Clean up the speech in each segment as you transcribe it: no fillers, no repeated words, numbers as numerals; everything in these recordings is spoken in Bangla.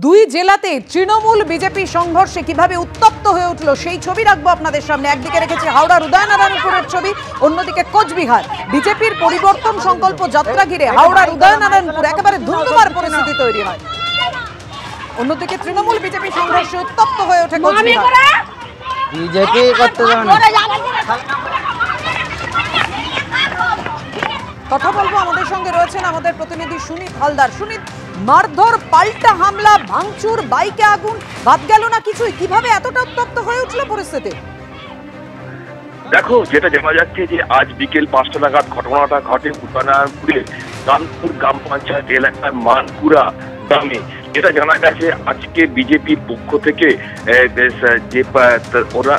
দুই জেলাতে তৃণমূল বিজেপি সংঘর্ষে কিভাবে উত্তপ্ত হয়ে উঠল সেই ছবি রাখবো আপনাদের সামনে। একদিকে রেখেছি হাওড়ার উদয়নারায়ণপুরের ছবি, অন্যদিকে কোচবিহার। বিজেপির পরিবর্তন সংকল্প যাত্রা ঘিরে হাওড়ার উদয়নারায়ণপুর একেবারে ধুন্ধুমার পরিস্থিতি তৈরি হয়। অন্যদিকে তৃণমূল বিজেপি সংঘর্ষে উত্তপ্ত হয়ে ওঠে কোচবিহার। বিজেপি করতে কথা বলবো, আমাদের সঙ্গে রয়েছেন আমাদের প্রতিনিধি সুনীত হালদার। সুনীত, মারধর, পাল্টা হামলা, ভাঙচুর, বাইকে আগুন, বাদ গেল না কিছুই, কিভাবে এতটা উত্তপ্ত হয়ে উঠল পরিস্থিতি? দেখো, যেটা জানা যাচ্ছে যে আজ বিকেল 5টা নাগাদ ঘটনাটা ঘটে উদয়নারায়ণপুরে কানপুর গ্রাম পঞ্চায়েত এলাকার মানকুড়া গ্রামে। যেটা জানা গেছে আজকে বিজেপির পক্ষ থেকে যে ওরা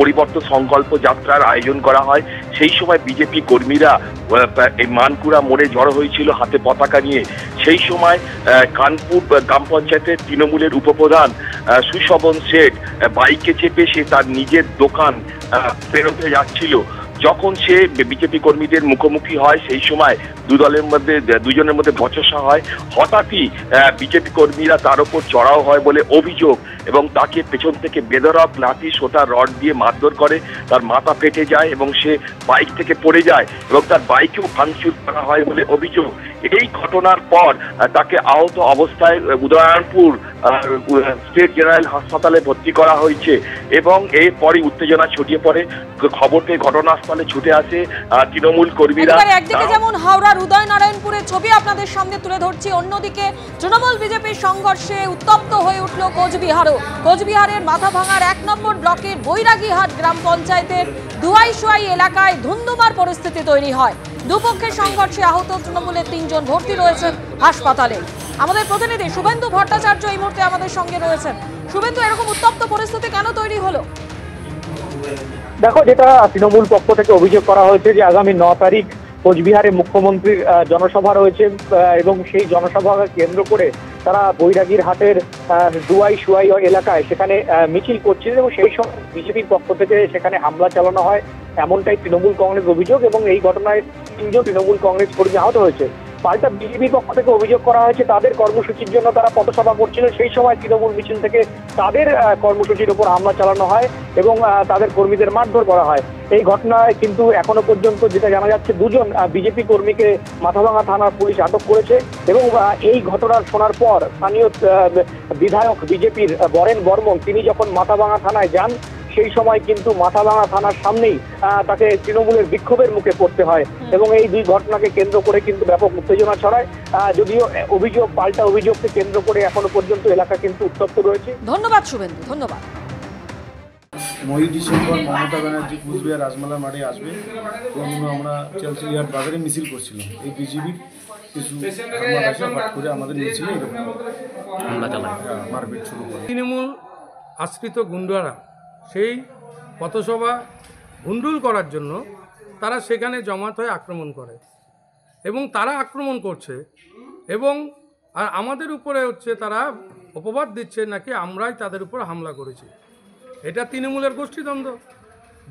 পরিবর্তন সংকল্প যাত্রার আয়োজন করা হয়, সেই সময় বিজেপি কর্মীরা এই মানকুড়া মোড়ে জড়ো হয়েছিল হাতে পতাকা নিয়ে। সেই সময় কানপুর গ্রাম পঞ্চায়েতের তৃণমূলের উপপ্রধান সুশোভন শেঠ বাইকে চেপে সে তার নিজের দোকান বেরোতে যাচ্ছিল। যখন সে বিজেপি কর্মীদের মুখোমুখি হয়, সেই সময় দুজনের মধ্যে বচসা হয়। হঠাৎই বিজেপি কর্মীরা তার উপর চড়াও হয় বলে অভিযোগ এবং তাকে পেছন থেকে বেধড়ক লাঠি, সোটা, রড দিয়ে মারধর করে। তার মাথা ফেটে যায় এবং সে বাইক থেকে পড়ে যায় এবং তার বাইকেও ভাঙচুর করা হয় বলে অভিযোগ। এই ঘটনার পর তাকে আহত অবস্থায় উদয়নারায়ণপুর স্টেট জেনারেল হাসপাতালে ভর্তি করা হয়েছে এবং এরপরই উত্তেজনা ছড়িয়ে পড়ে। খবর পেয়ে ঘটনাস্থলে ছুটে আসে তৃণমূল কর্মীরা। একদিকে যেমন হাওড়ার উদয়নারায়ণপুরের ছবি আপনাদের সামনে তুলে ধরছি, অন্যদিকে তৃণমূল বিজেপির সংঘর্ষে উত্তপ্ত হয়ে উঠল কোচবিহারও। কোচবিহারের মাথাভাঙার 1 নম্বর ব্লকের বৈরাগীহাট গ্রাম পঞ্চায়েতের দুয়াইশোয়াই এলাকায় ধুন্ধুমার পরিস্থিতি তৈরি হয়। দুপক্ষের সংঘর্ষে আহত তৃণমূলের 3 জন ভর্তি রয়েছেন হাসপাতালে। আমাদের প্রতিনিধি শুভেন্দু ভট্টাচার্য এই মুহূর্তে আমাদের সঙ্গে রয়েছেন। শুভেন্দু, এরকম উত্তপ্ত পরিস্থিতি কেন তৈরি হলো? দেখো, যেটা তৃণমূল পক্ষ থেকে অভিযোগ করা হয়েছে যে আগামী 9 তারিখ কোচবিহারে মুখ্যমন্ত্রীর জনসভা রয়েছে এবং সেই জনসভাকে কেন্দ্র করে তারা বৈরাগীর হাটের দুয়াইশোয়াই এলাকায় সেখানে মিছিল করছিলেন এবং সেই সময় বিজেপির পক্ষ থেকে সেখানে হামলা চালানো হয়, এমনটাই তৃণমূল কংগ্রেস অভিযোগ। এবং এই ঘটনায় 3 জন তৃণমূল কংগ্রেস কর্মী আহত হয়েছে। পাল্টা বিজেপির পক্ষ থেকে অভিযোগ করা হয়েছে তাদের কর্মসূচির জন্য তারা পথসভা করছিল, সেই সময় তৃণমূল মিছিল থেকে তাদের কর্মসূচির উপর হামলা চালানো হয় এবং তাদের কর্মীদের মারধর করা হয়। এই ঘটনায় কিন্তু এখনো পর্যন্ত যেটা জানা যাচ্ছে 2 জন বিজেপি কর্মীকে মাথাভাঙা থানার পুলিশ আটক করেছে এবং এই ঘটনার শোনার পর স্থানীয় বিধায়ক বিজেপির বরেন বর্মন তিনি যখন মাথাভাঙা থানায় যান, সেই সময় কিন্তু মাথাভাঙা থানার সামনেই তাকে তৃণমূলের বিক্ষোভের মুখে পড়তে হয় এবং এই 2 ঘটনাকে কেন্দ্র করে কিন্তু ব্যাপক উত্তেজনা ছড়ায়। যদিও পাল্টা অভিযোগকে কেন্দ্র করে এখনো পর্যন্ত এলাকা কিন্তু উত্তপ্ত রয়েছে। ধন্যবাদ শুভেন্দু, ধন্যবাদ। 9ই ডিসেম্বর মমতা ব্যানার্জি কুচবিহার রাজমেলা মাঠে আসবে এবং আমরা চেলসিলিহাট বাজারে মিছিল করছিলাম। এই বিজেপির কিছু হঠাৎ করে আমাদের মিছিলে মারপিট শুরু করে। তৃণমূল আশ্রিত গুন্ডারা সেই পথসভা ভণ্ডুল করার জন্য তারা সেখানে জমায়েত হয়ে আক্রমণ করে এবং তারা আক্রমণ করছে এবং আর আমাদের উপরে হচ্ছে তারা অপবাদ দিচ্ছে নাকি আমরাই তাদের উপর হামলা করেছি। এটা তৃণমূলের গোষ্ঠীদ্বন্দ্ব।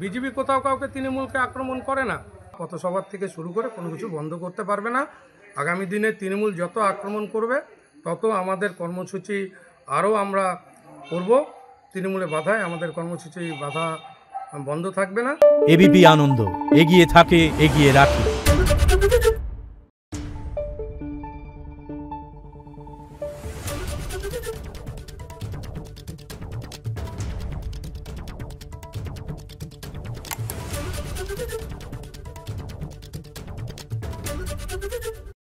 বিজেপি কোথাও কাউকে তৃণমূলকে আক্রমণ করে না। পথসভার থেকে শুরু করে কোনো কিছু বন্ধ করতে পারবে না। আগামী দিনে তৃণমূল যত আক্রমণ করবে তত আমাদের কর্মসূচি আরও আমরা করব। তৃণমূলে বাধায় আমাদের কর্মসূচি বাধা বন্ধ থাকবে না। এবিপি আনন্দ, এগিয়ে থাকে, এগিয়ে রাখে।